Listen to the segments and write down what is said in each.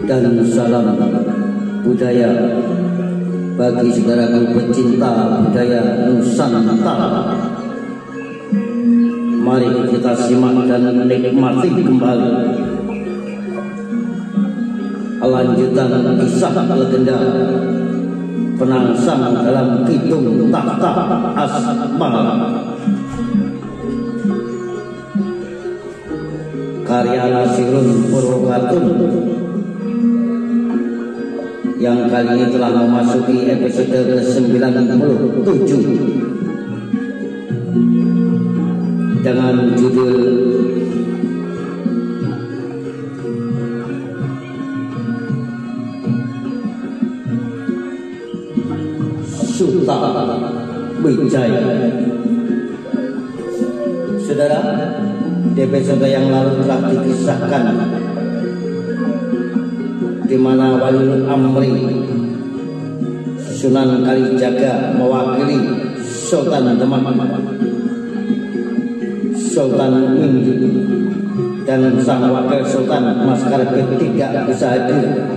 dan salam budaya bagi saudaraku pecinta budaya Nusantara. Mari kita simak dan nikmati kembali lanjutan kisah legenda penangsang dalam Kidung Tahta Asmara karya Nasirun Purwokatun yang kali ini telah memasuki episode ke-97 dengan judul Suta Wijaya. Saudara, di episode yang lalu telah dikisahkan di mana Waliul Amri Sunan Kalijaga mewakili Sultan Demak, Sultan Windu, dan sang wakil Sultan Maskarbet tidak bisa hadir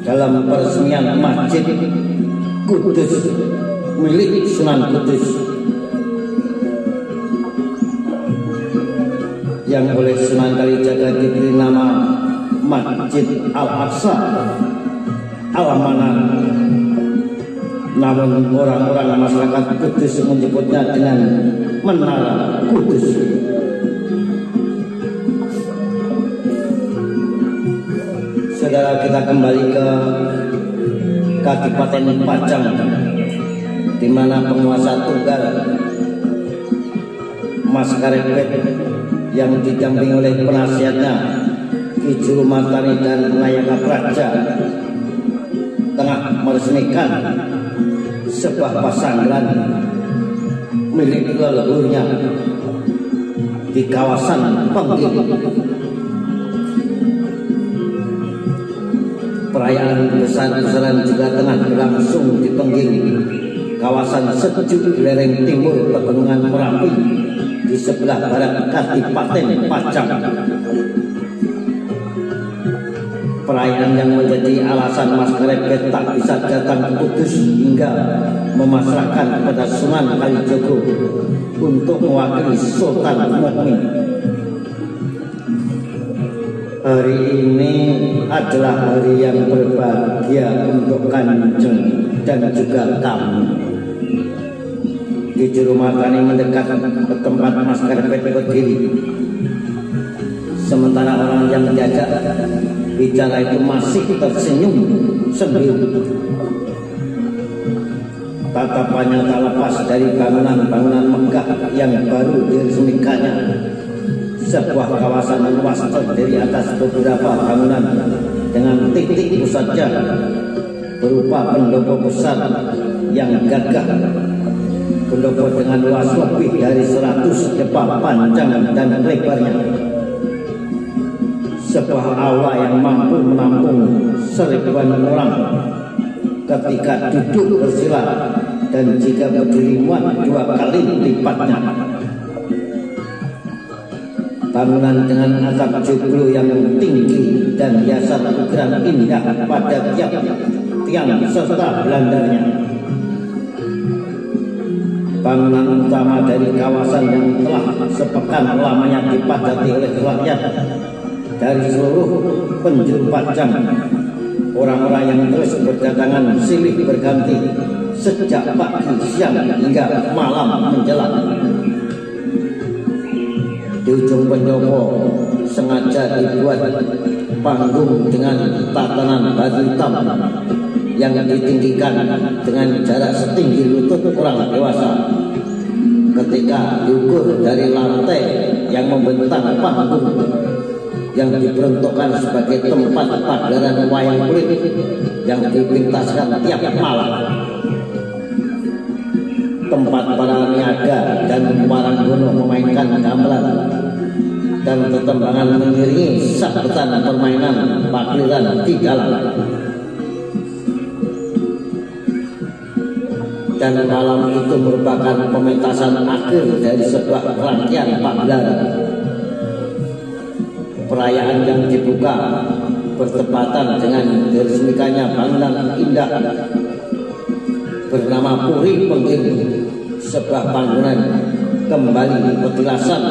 dalam peresmian Masjid Kudus milik Sunan Kudus yang oleh Sunan Kalijaga diberi nama Masjid Al-Aqsa Al-Amanah. Namun orang-orang masyarakat Kudus menyebutnya dengan Menara Kudus. Saudara, kita kembali ke Kadipaten Pajang, di mana penguasa tunggal Maskarbet yang didampingi oleh penasihatnya Ki Jurumatani dan Nayaka Praja tengah meresmikan sebuah pasanggaran milik leluhurnya di kawasan Pengging. Perayaan besar-besaran juga tengah berlangsung di Pengging, kawasan sejuk lereng timur Pegunungan Merapi di sebelah barat Kadipaten Pajang. Perayaan yang menjadi alasan Maskarbet tak bisa datang ke Kudus hingga memasrahkan kepada Sunan Kalijogo untuk mewakili Sultan Mukmin. Hari ini adalah hari yang berbahagia untuk Kanjeng dan juga kami. Ki Jurumatani mendekat ke tempat Maskarbet berdiri, sementara orang yang diajak bicara itu masih tersenyum sendiri. Tatapannya tak lepas dari bangunan-bangunan megah yang baru diresmikannya. Sebuah kawasan luas terdiri atas beberapa bangunan dengan titik pusatnya berupa pendopo besar yang gagah. Pendopo dengan luas lebih dari 100 depa panjang dan lebarnya. Sebuah aula yang mampu menampung 1000-an orang ketika duduk bersila, dan jika berdiri muat 2 kali lipatnya. Bangunan dengan atap joglo yang tinggi dan hiasan ukiran indah pada tiang serta belandarnya. Bangunan utama dari kawasan yang telah sepekan lamanya dipadati oleh rakyat dari seluruh penjuru Pajang. Orang-orang yang terus berdatangan silih berganti sejak pagi, siang hingga malam menjelang. Di ujung pendopo sengaja dibuat panggung dengan tatanan batu hitam yang ditinggikan dengan jarak setinggi lutut orang dewasa. Ketika diukur dari lantai yang membentang panggung yang diperuntukkan sebagai tempat pagelaran wayang kulit yang dipintaskan tiap malam, tempat para niaga dan warangono memainkan gamelan dan tetembangan mengiringi sabetan permainan pagelaran di dalam. Dan malam itu merupakan pementasan akhir dari sebuah rangkaian pagelaran. Perayaan yang dibuka bertepatan dengan diresmikannya bangunan indah bernama Puri Pengging, sebuah bangunan kembali petilasan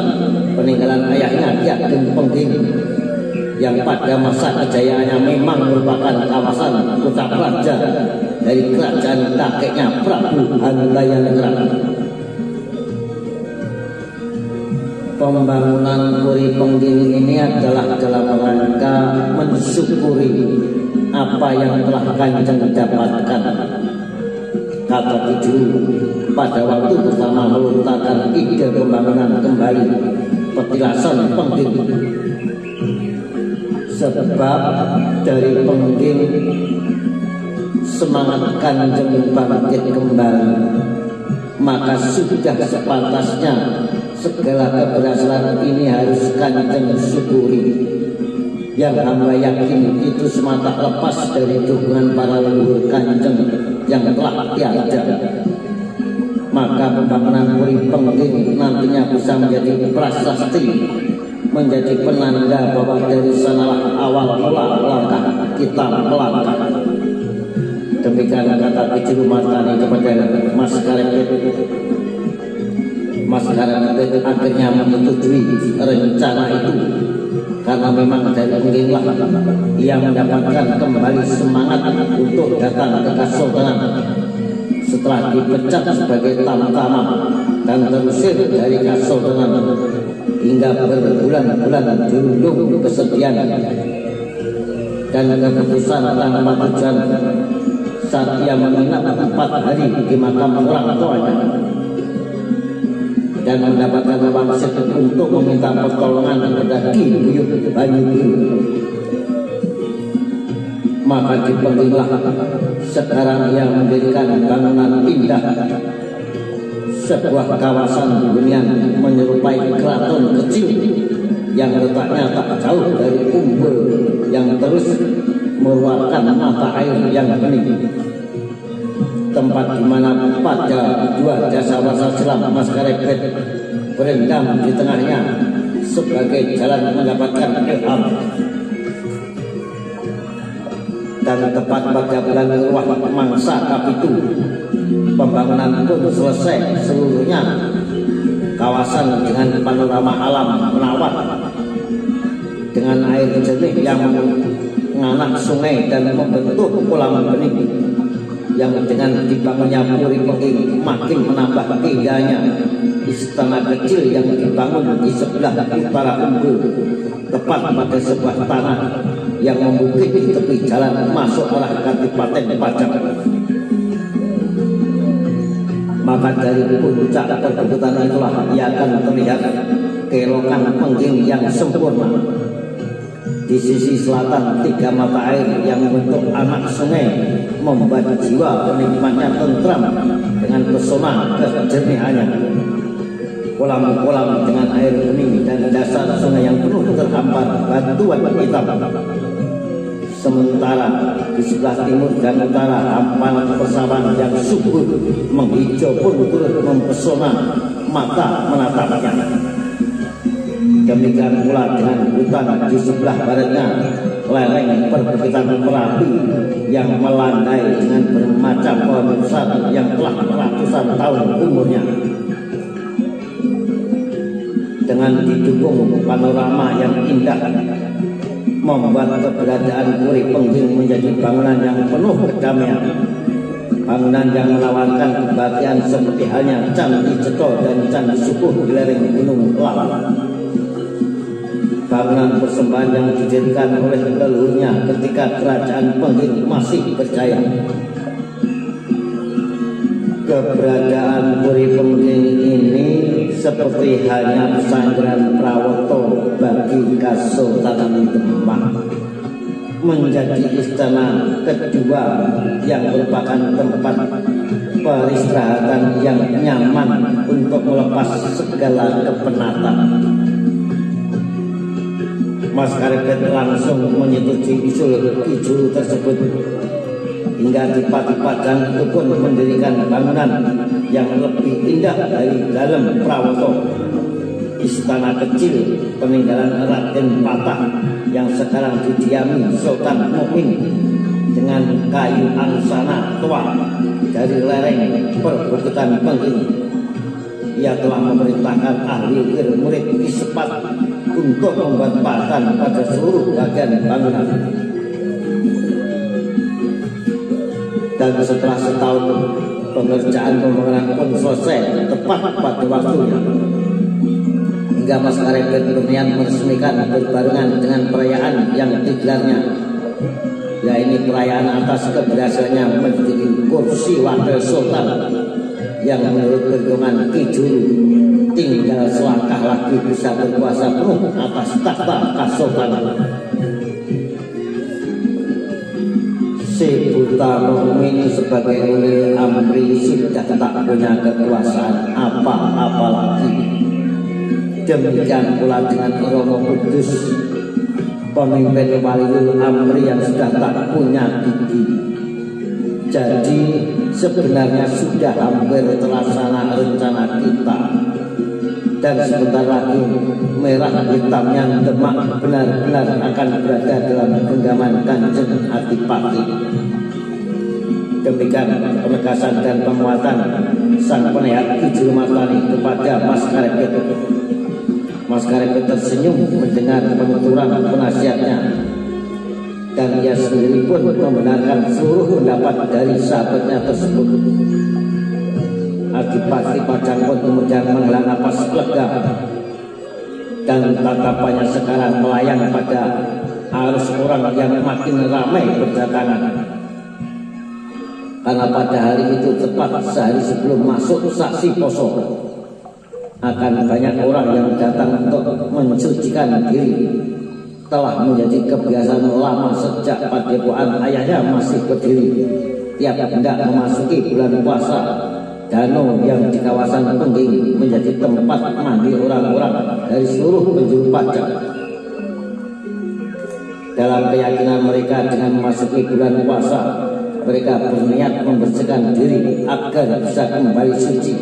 peninggalan ayahnya Ki Ageng Pengging yang pada masa kejayaannya memang merupakan kawasan kota raja dari kerajaan kakeknya Prabu Handayani. Pembangunan Puri Pengging ini adalah dalam rangka mensyukuri apa yang telah Kanjeng dapatkan. Kata Tuju pada waktu pertama melontarkan ide pembangunan kembali petilasan Pengging, sebab dari Pengging semangat Kanjeng bangkit kembali, maka sudah sepantasnya segala keberhasilan ini harus Kanjeng syukuri. Yang hamba yakin itu semata lepas dari dukungan para leluhur Kanjeng yang telah tiada. Maka pembangunan Puri Pengging nantinya bisa menjadi prasasti, menjadi penanda bahwa dari sanalah awal mula langkah kita melangkah. Demikian kata Ki Jurumatani kepada Mas Karepet. Mas Karepet akhirnya menyetujui rencana itu, karena memang dari Pengginglah ia mendapatkan kembali semangat untuk datang ke Kasultanan setelah dipecat sebagai tamtama dan terusir dari Kasultanan hingga berbulan-bulan dirundung kesedihan dan keputusan tanpa tujuan saat ia menginap 4 hari di makam orang tuanya dan mendapatkan wangsit untuk meminta pertolongan kepada Ki Buyut Banyubiru. Maka di Pengginglah sekarang ia mendirikan bangunan indah, sebuah kawasan hunian menyerupai keraton kecil yang letaknya tak jauh dari umbul yang terus mengeluarkan mata air yang bening. Tempat di mana pada 2 dasawasa silam Mas Karepet berendam di tengahnya sebagai jalan mendapatkan ilham. Dan tepat pada bulan Ruah Mangsa Kapitu, pembangunan pun selesai seluruhnya. Kawasan dengan panorama alam menawar, dengan air jernih yang menganak sungai dan membentuk kolam bening, yang dengan dibangunnya Puri Pengging makin menambah keindahannya. Istana kecil yang dibangun di sebelah utara umbul, tepat pada sebuah tanah yang membukit di tepi jalan masuk arah Kadipaten Pajang. Maka dari puncak perbukitan itulah ia akan terlihat keelokan Pengging yang sempurna. Di sisi selatan 3 mata air yang membentuk anak sungai membuat jiwa penikmatnya tentram dengan pesona kejernihannya. Kolam-kolam dengan air bening dan dasar sungai yang penuh terhampar batuan hitam. Sementara di sebelah timur dan utara hamparan persawahan yang subur menghijau pun turut mempesona mata menatapnya. Demikian pula dengan hutan di sebelah baratnya, lereng perbukitan Merapi yang melandai dengan bermacam pohon besar yang telah ratusan tahun umurnya. Dengan didukung panorama yang indah, membuat keberadaan Puri Pengging menjadi bangunan yang penuh kedamaian, bangunan yang menawarkan kebahagiaan seperti halnya Candi Ceto dan Candi Sukuh di lereng Gunung Lawu. Bangunan persembahan yang didirikan oleh leluhurnya ketika kerajaan Pengging masih berjaya. Keberadaan Puri Pengging ini seperti halnya pesantren Prawoto bagi Kasultanan Demak, menjadi istana kedua yang merupakan tempat peristirahatan yang nyaman untuk melepas segala kepenatan. Mas Karepet langsung menyetujui usul Ki Juru tersebut, hingga Adipati Pajang itu pun mendirikan bangunan yang lebih indah dari dalam Prawoto, istana kecil peninggalan Raden Patah yang sekarang didiami Sultan Mukmin dengan kayu angsana tua dari lereng perbukitan Pengging. Ia telah memerintahkan ahli murid Ispat untuk membuat pakan pada seluruh bagian bangunan. Dan setelah setahun pengerjaan pembangunan pun selesai tepat pada waktunya, hingga Maskarepet berniat meresmikan berbarengan dengan perayaan yang digelarnya, yaitu perayaan atas keberhasilannya menduduki kursi wakil sultan yang menurut perhitungan Ki Juru tinggal selangkah lagi bisa berkuasa penuh atas takhta kesultanan. Si Buta Mukmin sebagai ulil amri sudah tak punya kekuasaan apa-apa lagi. Demikian pula dengan Romo Kudus, pemimpin waliul amri yang sudah tak punya gigi. Jadi sebenarnya sudah hampir terlaksana rencana kita, dan sebentar lagi merah hitamnya Demak benar-benar akan berada dalam genggaman Kanjeng Adipati. Demikian penegasan dan penguatan sang penasehat Ki Juru Martani kepada Maskarepet. Maskarepet tersenyum mendengar penuturan penasihatnya, dan ia sendiri pun membenarkan seluruh pendapat dari sahabatnya tersebut. Adipati Padang pun kemudian menghela napas lega, dan tatapannya sekarang melayang pada arus orang yang makin ramai berdatangan. Karena pada hari itu tepat sehari sebelum masuk Saksi Poso, akan banyak orang yang datang untuk mensucikan diri. Telah menjadi kebiasaan lama sejak padepokan ayahnya masih berdiri. Tiap hendak memasuki bulan puasa, danau yang di kawasan Pengging menjadi tempat mandi orang-orang dari seluruh penjuru pajak. Dalam keyakinan mereka, dengan memasuki bulan puasa, mereka berniat membersihkan diri agar bisa kembali suci.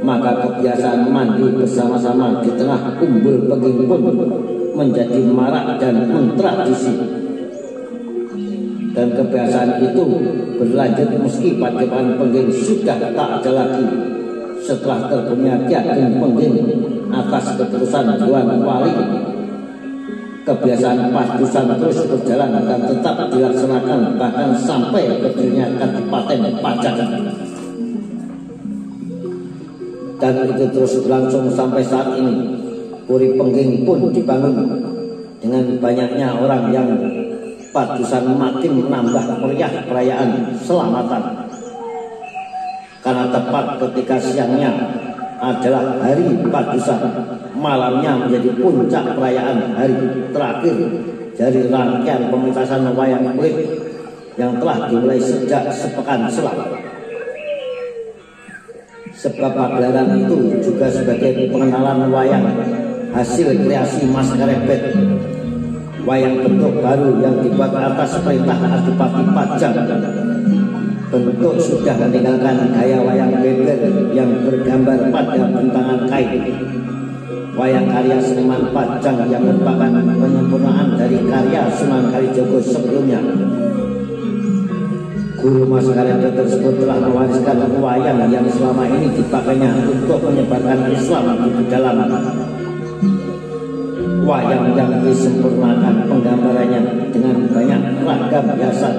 Maka kebiasaan mandi bersama-sama di tengah umbul Pengging pun menjadi marak dan mentradisi. Dan kebiasaan itu berlanjut meski padepokan Pengging sudah tak ada lagi setelah terbunuhnya Ki Ageng Pengging atas keputusan Dewan Wali. Kebiasaan padusan terus berjalan dan tetap dilaksanakan bahkan sampai berdirinya Kadipaten Pajajaran. Dan itu terus berlangsung sampai saat ini. Puri Pengging pun dibangun dengan banyaknya orang yang padusan makin menambah meriah perayaan selamatan. Karena tepat ketika siangnya adalah hari padusan, malamnya menjadi puncak perayaan hari terakhir dari rangkaian pementasan wayang kulit yang telah dimulai sejak sepekan silam. Sebab pagelaran itu juga sebagai pengenalan wayang hasil kreasi Maskarepet, wayang bentuk baru yang dibuat atas perintah Adipati Pajang. Bentuk sudah meninggalkan gaya wayang beber yang bergambar pada bentangan kain. Wayang karya seniman Pajang yang merupakan penyempurnaan dari karya Sunan Kalijogo sebelumnya. Guru Maskarepet tersebut telah mewariskan wayang yang selama ini dipakainya untuk menyebarkan Islam di pedalaman. Wayang yang disempurnakan penggambarannya dengan banyak ragam hiasan,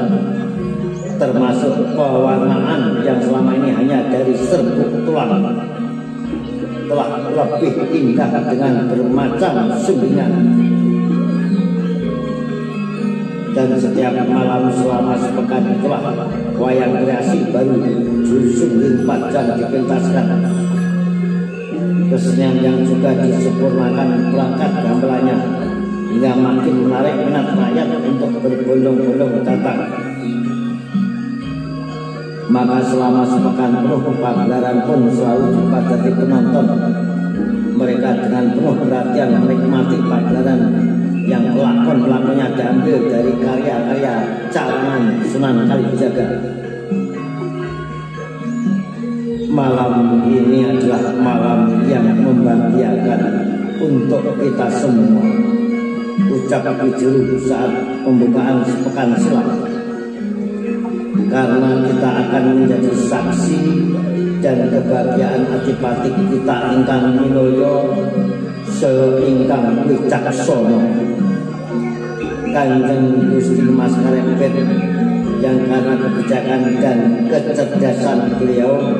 termasuk pewarnaan yang selama ini hanya dari serbuk tulang, telah lebih indah dengan bermacam sumbangan. Dan setiap malam selama sepekan itulah wayang kreasi baru Juru Sungging Pajang dipentaskan. Kesenian yang juga disempurnakan perangkat gamelannya hingga makin menarik minat rakyat untuk berbondong-bondong datang. Maka selama sepekan penuh pagelaran pun selalu dipadati penonton. Mereka dengan penuh perhatian menikmati pagelaran yang lakon-lakonnya diambil dari karya-karya calangan Sunan Kalijaga. Malam ini adalah malam yang membahagiakan untuk kita semua, ucap Kijuru saat pembukaan sepekan silam. Karena kita akan menjadi saksi dan kebahagiaan Adipati kita ingkang minulya seingkang wicaksana, Kanjeng Gusti Mas Karepet, yang karena kebijakan dan kecerdasan beliau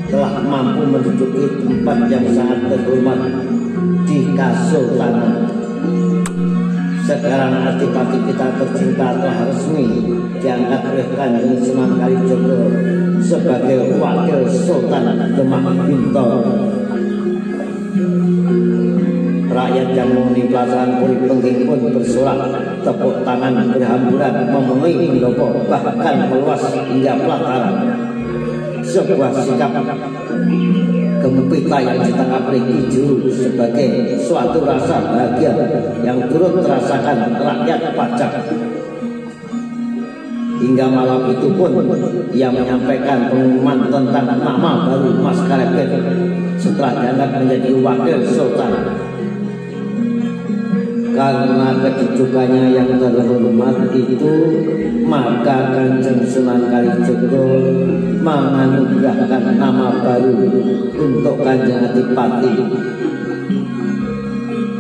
telah mampu menduduki tempat yang sangat terhormat di Kasultanan. Sekarang Adipati kita tercinta telah resmi diangkat oleh Kanjeng Sunan Kalijaga sebagai Wakil Sultan Demak Bintoro. Rakyat yang menghuni pelaksanaan Puri Pengging pun bersorak, tepuk tangan berhamburan memenuhi pendopo, bahkan meluas hingga pelataran. Sebuah sikap gempita yang ditangkap oleh Kijuru sebagai suatu rasa bahagia yang turut terasakan rakyat pajak. Hingga malam itu pun ia menyampaikan pengumuman tentang nama baru Mas Karepet setelah diangkat menjadi Wakil Sultan. Karena kedudukannya yang terhormat itu, maka Kanjeng Sunan Kalijaga menganugerahkan nama baru untuk Kanjeng Adipati.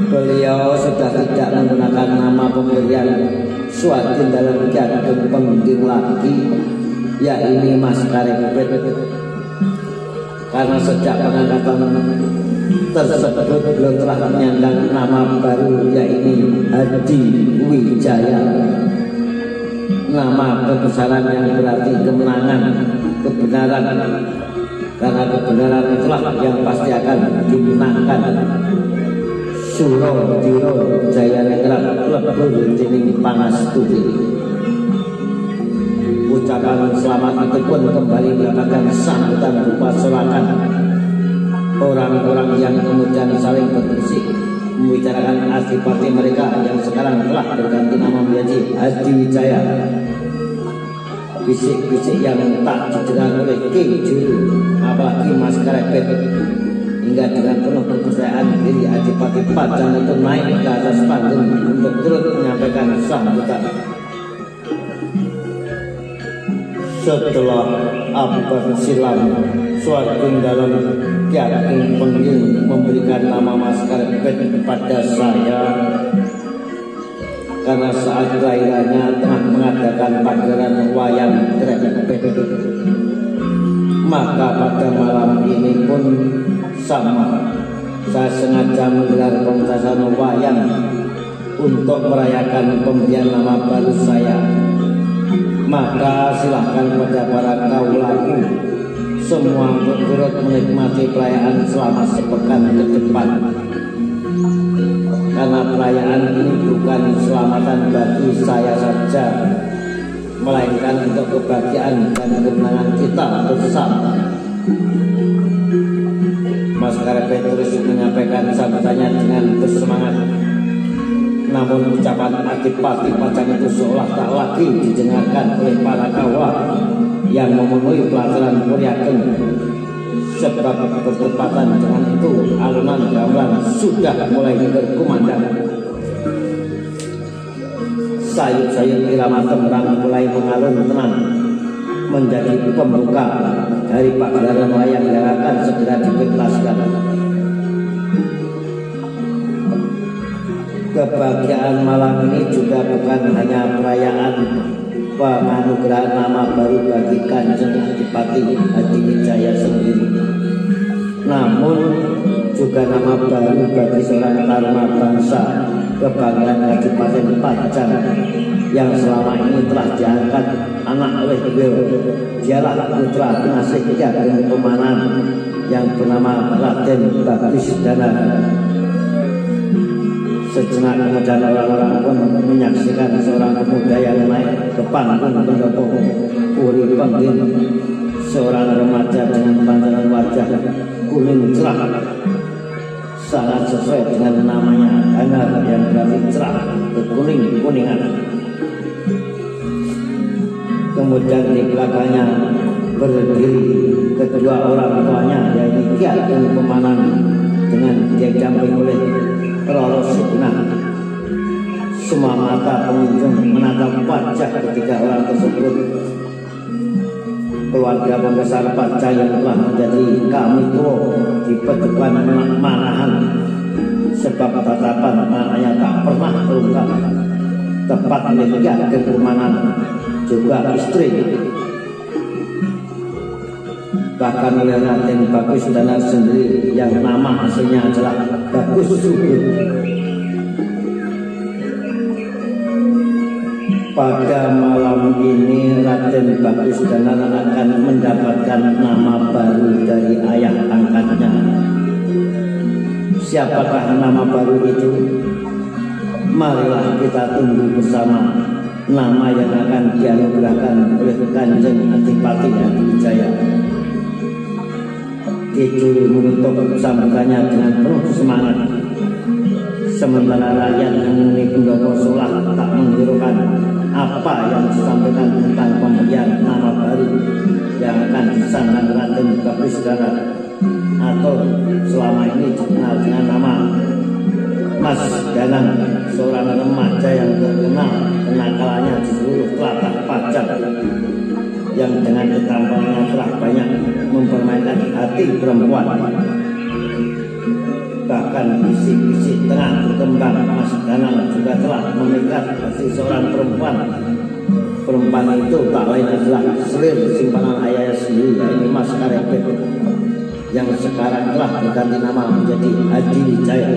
Beliau sudah tidak menggunakan nama pemberian Swadhin dalam Ki Ageng Pengging lagi, yakni Mas Karepet. Karena sejak pengangkatan tersebut beliau telah menyandang nama baru, yakni Hadi Wijaya. Nama kebesaran yang berarti kemenangan, kebenaran. Karena kebenaran itulah yang pasti akan dimenangkan. Suro Diro Jaya Negara lebur dening pangastuti. Ucapan selamat itu pun kembali mendapatkan sambutan berupa sorakan. Orang-orang yang kemudian saling berbisik membicarakan Adipati mereka yang sekarang telah berganti nama menjadi Hadi Wijaya. Bisik-bisik yang tak didengar oleh Kijuru, apalagi Mas Karepet, hingga dengan penuh kepercayaan diri Adipati Pajang itu naik ke atas panggung untuk turut menyampaikan sambutan. Setelah abad silam, Swadhin dalam Ki Ageng Pengging memberikan nama Mas Karepet kepada saya karena saat kelahirannya telah mengadakan pagelaran wayang Karepet. Maka pada malam ini pun sama, saya sengaja menggelar pementasan wayang untuk merayakan pemberian nama baru saya. Maka silahkan pada para kaulaku semua untuk turut menikmati perayaan selama sepekan ke depan. Karena perayaan ini bukan keselamatan bagi saya saja, melainkan untuk kebahagiaan dan kemenangan kita bersama. Mas Karepet terus menyampaikan sambutannya dengan bersemangat. Namun ucapan Adipati Pajang itu seolah tak lagi didengarkan oleh para kaula yang memenuhi pelataran Puri Ageng. Sebab bertepatan dengan itu alunan gamelan sudah mulai berkumandang. Sayup-sayup irama tembang mulai mengalun tenang menjadi pembuka dari pagelaran wayang yang akan segera dipentaskan. Kebahagiaan malam ini juga bukan hanya perayaan penganugerahan nama baru bagi Kanjeng Adipati Hadi Wijaya sendiri, namun juga nama baru bagi seorang taruna bangsa, kebanggaan Kadipaten Pajang yang selama ini telah diangkat anak oleh beliau. Dialah putra pengasuh Ki Ageng Pemanan yang bernama Raden Bagusdana. Sejenak kemudian orang-orang pun menyaksikan seorang pemuda yang naik ke panggung pendopo Puri Pengging. Seorang remaja dengan pantaran wajah kuning cerah, sangat sesuai dengan namanya, Hanar, yang berarti cerah, kekuning-kuningan. Kemudian di belakangnya berdiri kedua orang tuanya, yaitu Ki Ageng Pemanan dengan didampingi oleh Roro Sugeng. Semua mata pengunjung menatap wajah ketiga orang tersebut. Keluarga pembesar Paca yang telah menjadi kamiko di pedepan manahan, sebab tatapan anaknya tak pernah terungkap. Tepat hingga kerumanan juga istri. Bahkan oleh Raden Bagus Danar sendiri yang nama aslinya adalah Bagus Subur. Pada malam ini Raden Bagus Danar akan mendapatkan nama baru dari ayah angkatnya. Siapakah nama baru itu? Marilah kita tunggu bersama nama yang akan dianugerahkan oleh Kanjeng Adipati Hadiwijaya. Kidul menutup sambutannya dengan penuh semangat, sementara rakyat yang menghuni Pendopo Solah tak menghiraukan apa yang disampaikan tentang pemberian nama baru yang akan disandang Raden Bagus Danar, atau selama ini dikenal dengan nama Mas Danang, seorang remaja yang terkenal kenakalannya di seluruh tlatah Pacar, yang dengan ketampangannya telah banyak mempermainkan hati perempuan. Bahkan bisik-bisik tengah berkembang, Mas Danang juga telah memikat hati seorang perempuan. Perempuan itu tak lain adalah selir simpanan ayahnya sendiri, yaitu Mas Karepet, yang sekarang telah berganti nama menjadi Hadiwijaya.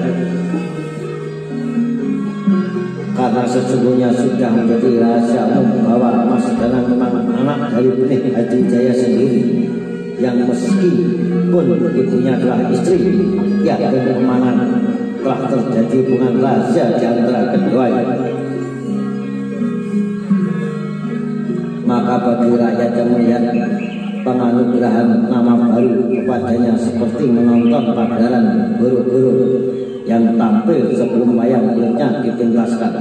Karena sesungguhnya sudah menjadi rahasia umum bahwa Mas Danang memang anak dari benih Hadiwijaya sendiri, yang meskipun ibunya adalah istri Ki Ageng Kemanan, telah terjadi hubungan rahasia di antara keduanya. Maka bagi rakyat yang melihat penganugerahan nama baru kepadanya seperti menonton pagelaran guru-guru yang tampil sebelum wayang kulitnya dipentaskan.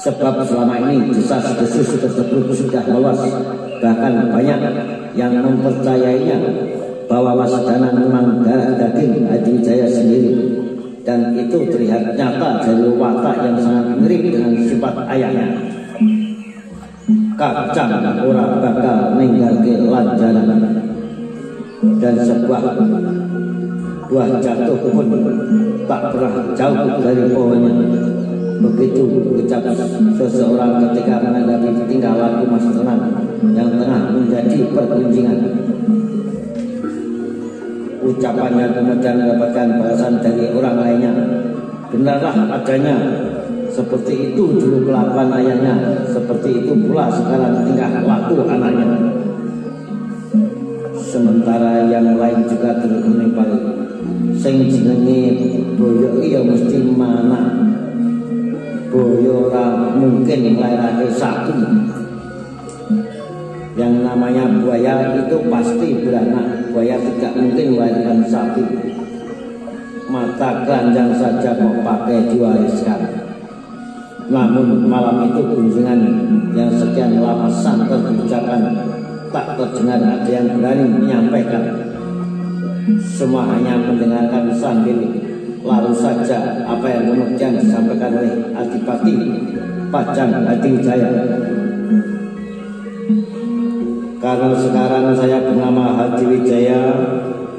Sebab selama ini desas-desus tersebut sudah meluas, bahkan banyak yang mempercayainya bahwa Mas Danang memang darah daging Hadiwijaya sendiri, dan itu terlihat nyata dari watak yang sangat mirip dengan sifat ayahnya. Kacang ora bakal ninggalke lanjaran, dan sebuah buah jatuh pun tak pernah jauh dari pohonnya. Begitu ucap seseorang ketika menanggapi tingkah laku Mas Danang yang tengah menjadi pergunjingan. Ucapannya kemudian mendapatkan balasan dari orang lainnya. Benarlah adanya, seperti itu dulu kelakuan ayahnya, seperti itu pula sekarang tingkah laku anaknya. Sementara yang lain juga terus menimpal, sing jenenge boyo iya mesti mana, boyo ora mungkin nglairake sapi. Yang namanya buaya itu pasti beranak, buaya tidak mungkin melahirkan sapi. Mata keranjang saja kok pakai diwariskan. Namun malam itu kunjungan yang sekian lama santer diucapkan tak terdengar ada yang berani menyampaikan. Semua hanya mendengarkan sambil lalu saja apa yang kemudian disampaikan oleh Adipati Pajang Hadiwijaya. Karena sekarang saya bernama Hadiwijaya,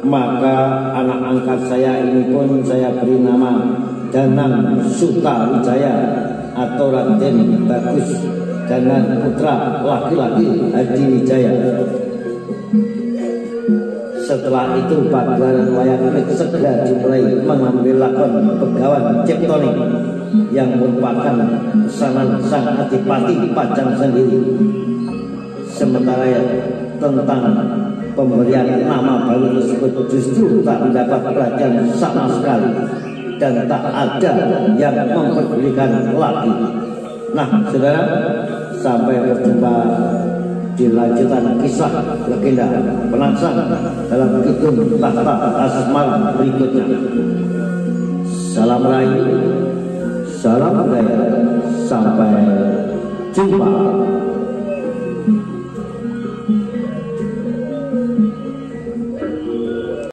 maka anak angkat saya ini pun saya beri nama Danang Sutawijaya atau Raden Bagus Danar putra laki-laki Hadiwijaya. Setelah itu pagelaran wayang kulit segera dimulai mengambil lakon Begawan Ciptoning yang merupakan pesanan sang Adipati Pajang sendiri. Sementara tentang pemberian nama baru tersebut justru tak mendapat perhatian sama sekali, dan tak ada yang memperdulikan lagi. Nah, saudara, sampai berjumpa di lanjutan kisah legenda Penangsang dalam Kidung Tahta Asmara berikutnya. Salam rayu, salam budaya, sampai jumpa.